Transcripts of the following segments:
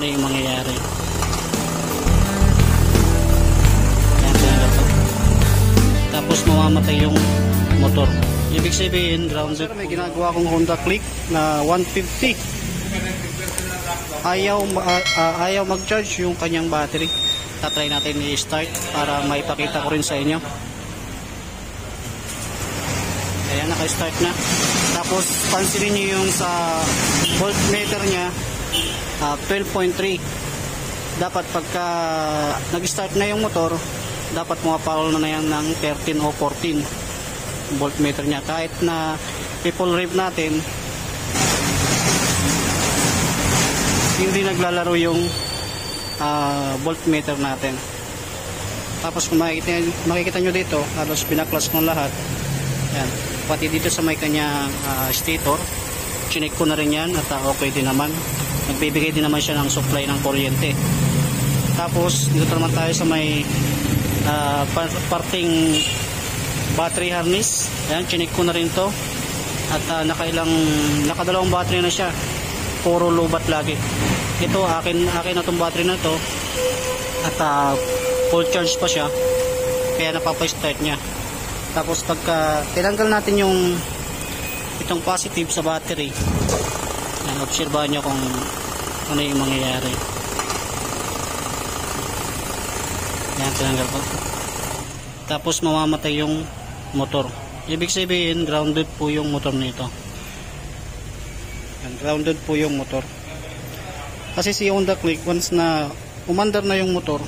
Ano yung mangyayari. Yan, to. Tapos mamamatay yung motor. Ibig sabihin grounded. Sir, may ginagawa akong Honda Click na 150. Ayaw mag-charge yung kanyang battery. Tatry natin i-start para maipakita ko rin sa inyo. Ayan, naka-start na. Tapos pansinin nyo yung sa voltmeter nya 12.3. Dapat pagka nag-start na yung motor, dapat mapakal na yan ng 13 o 14 voltmeter nya. Kahit na i-full rev natin, hindi naglalaro yung voltmeter natin. Tapos kung makikita nyo dito, halos pinaklas ko lahat. Yan. Pati dito sa may kanyang stator, chinek ko na rin yan at okay din naman. Nagbibigay din naman siya ng supply ng kuryente. Tapos dito naman tayo sa may parting battery harness. Ayan, chinek ko na rin to. At nakadalawang battery na siya. Puro lubat lagi. Ito akin na tong battery na to. At full charge pa siya. Kaya napapa-start niya. Tapos pagka tinanggal natin yung itong positive sa battery, yan, obserbahan nyo kung ano yung mangyayari. Yan, tinanggal ko. Tapos mamamatay yung motor. Ibig sabihin grounded po yung motor nito. Yan, grounded po yung motor. Kasi si Honda Click, once na umandar na yung motor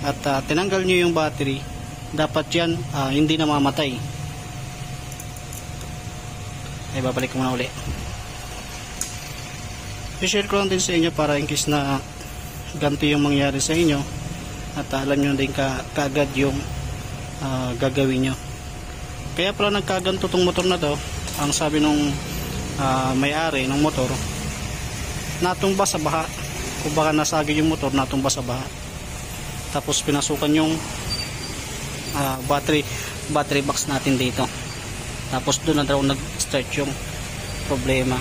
at tinanggal nyo yung battery, dapat yan hindi na mamatay. Ay, babalik ko muna uli. I-share ko lang din sa inyo para in case na ganito yung mangyari sa inyo at alam nyo din kaagad yung gagawin nyo. Kaya pala nagkaganto tong motor na to. Ang sabi nung may-ari ng motor, natumba sa baha. Kung baka nasagi yung motor, natumba sa baha. Tapos pinasukan yung battery box natin dito. Tapos doon na daw nag-start yung problema.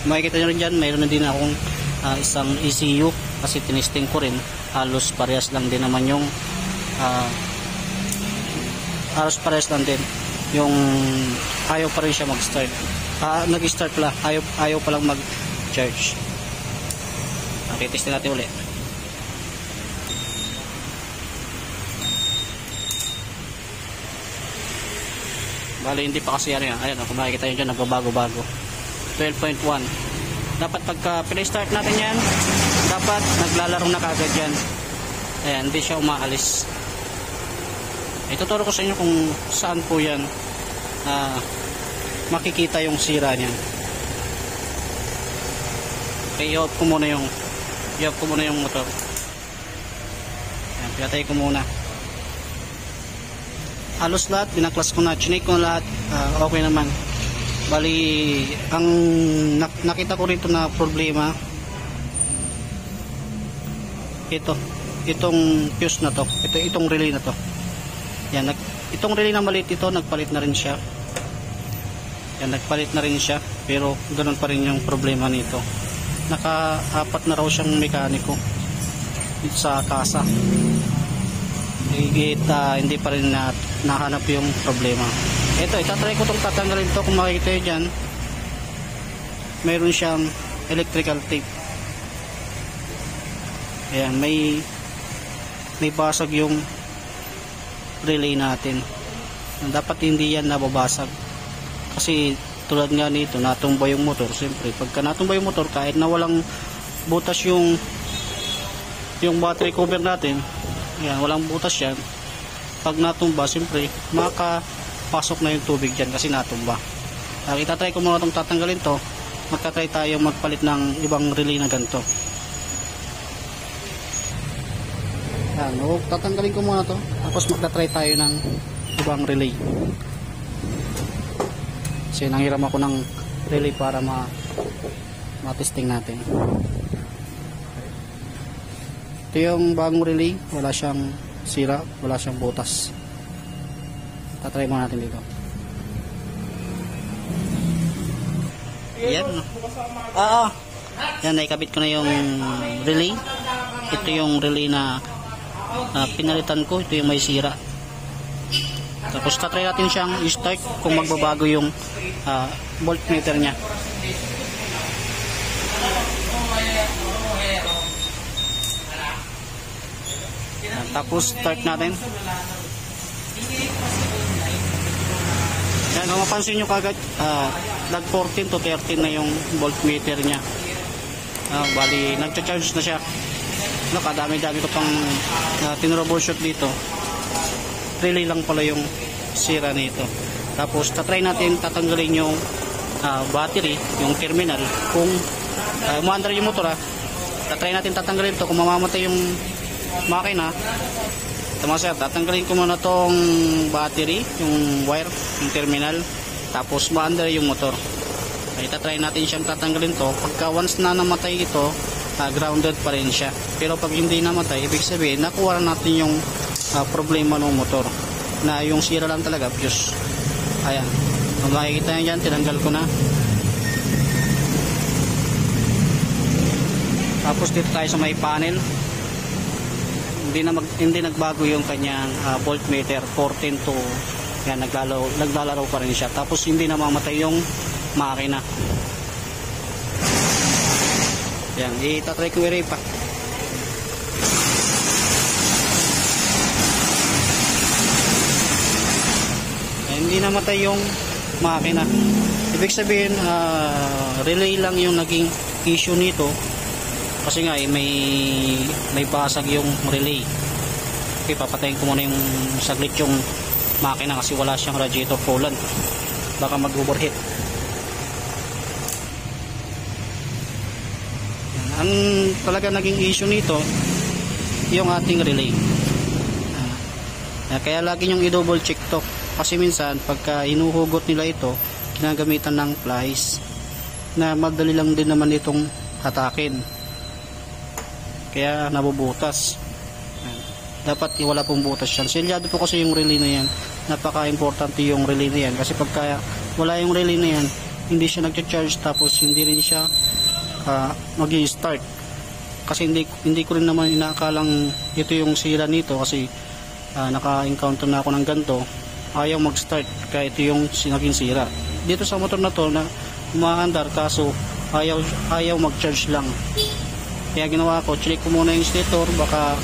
Makikita nyo rin dyan, mayroon na din akong isang ECU kasi tinesting ko rin. Halos parehas lang din naman yung halos parehas lang din yung ayaw pa rin siya mag-start. Nag-start pala, ayaw pa lang mag-charge. Okay, testin natin ulit. Bali hindi pa kasi yan. Ayan, kung makikita nyo dyan, nagbabago-bago. 12.1. Dapat pagka pinay-start natin yan, dapat naglalaro na kagad yan. Ayan, hindi siya umaalis. Ituturo ko sa inyo kung saan po yan makikita yung sira niyan. Okay, i-off ko muna yung motor. Ayan, pinatay ko muna. Halos lahat, binaklas ko na, chinek ko na lahat, okay naman. Bali, ang nakita ko rito na problema, itong fuse na to, itong relay na to. Yan, itong relay na maliit ito, nagpalit na rin siya. Yan, nagpalit na rin siya, pero ganoon pa rin yung problema nito. Naka-apat na raw siyang mekaniko dito sa kasa. Hindi pa rin nahanap yung problema. Ito, itatry ko itong tatanggalin to. Kung makikita nyo dyan, mayroon siyang electrical tape. Ayan, may basag yung relay natin. Dapat hindi yan nababasag. Kasi tulad nga nito, natumba yung motor. Siyempre, pagka natumba yung motor, kahit na walang butas yung battery cover natin, yan, walang butas yan. Pag natumba, siyempre, makapasok na yung tubig dyan kasi natumba. Itatry ko muna itong tatanggalin to. Magtatry tayo magpalit ng ibang relay na ganito. Yan, tatanggalin ko muna to. Tapos magtatry tayo ng ibang relay. Kasi nanghiram ako ng relay para ma-testing natin. Ito yung bagong relay, wala siyang sira, wala siyang butas. Tatry mo natin dito. Yan. Yan, naikabit ko na yung relay. Ito yung relay na pinalitan ko. Ito yung may sira. Tapos tatry natin siyang i-start kung magbabago yung voltmeter nya. Tapos start natin. Yan, kung mapansin nyo kagad, nag 14 to 13 na yung voltmeter nya. Bali, nag-charge na siya. Kadami-dami ko pang tinroubleshoot dito. Relay lang pala yung sira nito. Tapos tatry natin tatanggalin yung battery, yung terminal. Kung umaandar yung motor, tatry natin tatanggalin to kung mamamatay yung makina. Tama sir, tatanggalin ko muna tong battery, yung wire, yung terminal. Tapos maandar yung motor. Itatry natin siyang tatanggalin to. Pagka once na namatay ito, grounded pa rin siya. Pero pag hindi namatay, ibig sabihin nakuha natin yung problema ng motor, na yung sira lang talaga fuse. Ayan, kung makikita nyo dyan, tinanggal ko na. Tapos dito tayo sa may panel. Hindi nagbago yung kanyang voltmeter. 14 to yan, naglalaro pa rin siya. Tapos hindi namamatay yung makina. Yan, itatry ko i-repa. Hindi namatay yung makina. Ibig sabihin, relay lang yung naging issue nito. Kasi nga may basag yung relay. Okay, papatayin ko muna yung saglit yung makina kasi wala siyang radiator coolant. Baka mag-overheat. Ang talaga naging issue nito yung ating relay. Kaya lagi nyong i-double check to. Kasi minsan pagka hinuhugot nila ito, ginagamitan ng plies na madali lang din naman itong hatakin. Kaya nabubutas. Dapat wala pong butas yan. Selyado po kasi yung relay na yan. Napaka-importante yung relay na yan. Kasi pagka wala yung relay na yan, hindi siya nag-charge, tapos hindi rin siya mag-i-start. Kasi hindi ko rin naman inaakalang ito yung sira nito, kasi naka-encounter na ako ng ganito. Ayaw mag-start kaya ito yung naging sira. Dito sa motor na to na umaandar, kaso ayaw mag-charge lang. Kaya ginawa ko, chinik ko muna yung stator, baka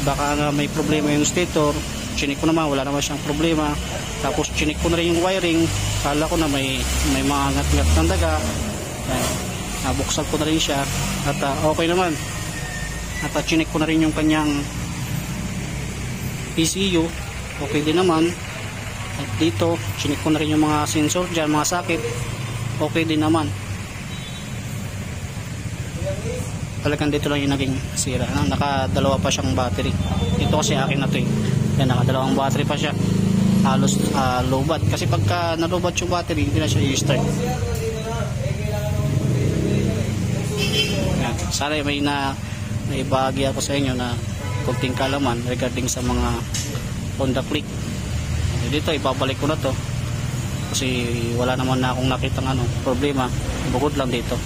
nga may problema yung stator. Chinik ko naman, wala naman siyang problema. Tapos chinik ko na rin yung wiring, kala ko na may mga ngat-ngat ng daga. Nabuksan ko na rin siya at okay naman. At chinik ko na rin yung kanyang ECU, okay din naman. At dito chinik ko na rin yung mga sensor dyan, mga sakit, okay din naman. Talagang dito lang yung naging sira. Nakadalawa pa siyang battery. Ito kasi akin na to eh. Yan, nakadalawang battery pa siya. Halos lobat. Kasi pagka nalubat yung battery, hindi na siya i-start. Yan. Sana may naibahagi ako sa inyo na kunting kalaman regarding sa mga Honda Click. Dito ibabalik ko na to. Kasi wala naman na akong nakitang problema. Bukod lang dito.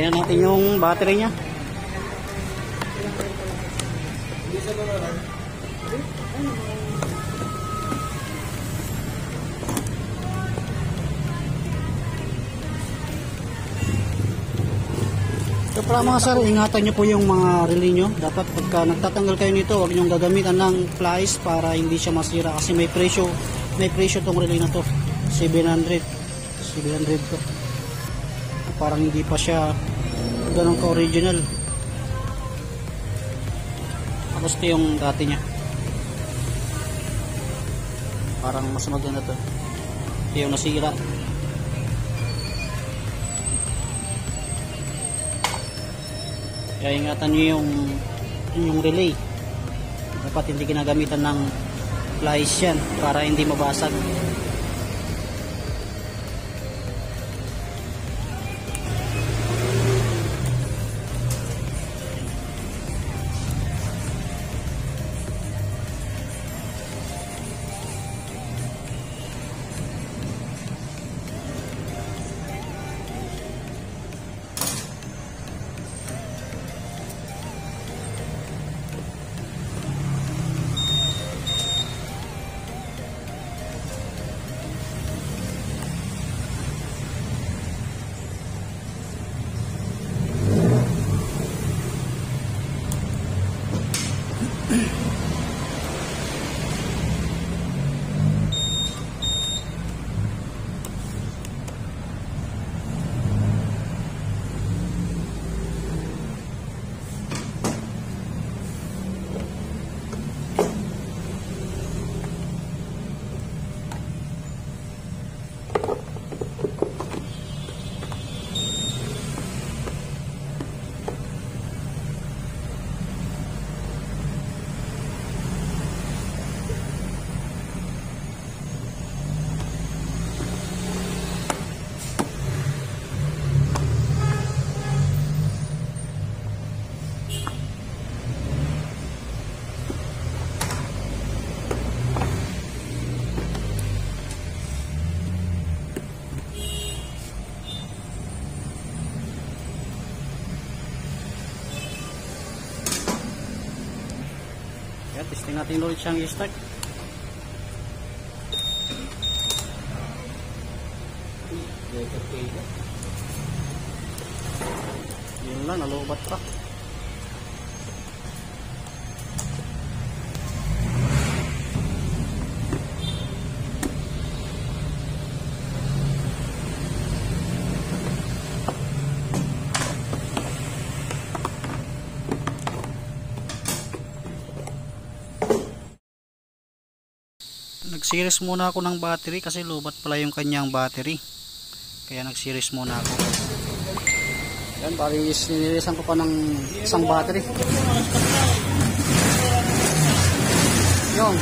Lagyan na natin yung battery niya. So para mga sir, ingatan nyo po yung mga relay nyo. Dapat pagka nagtatanggal kayo nito, huwag nyo gagamitan ng pliers para hindi siya masira. Kasi may presyo tong relay na to. 700 to. Parang hindi pa siya ganun ka original. Tapos ito yung dati nya. Parang mas maganda to. Ito yung nasira. Kaya ingatan nyo yung relay. Dapat hindi ginagamitan ng pliers yan para hindi mabasag. Testing natin ulit siyang i-start. Yun lang, nalubat pa. Nag-series muna ako ng battery kasi lubat pala yung kanyang battery. Kaya nag-series muna ako. Yan, bali sinirisan ko pa ng isang battery. Yung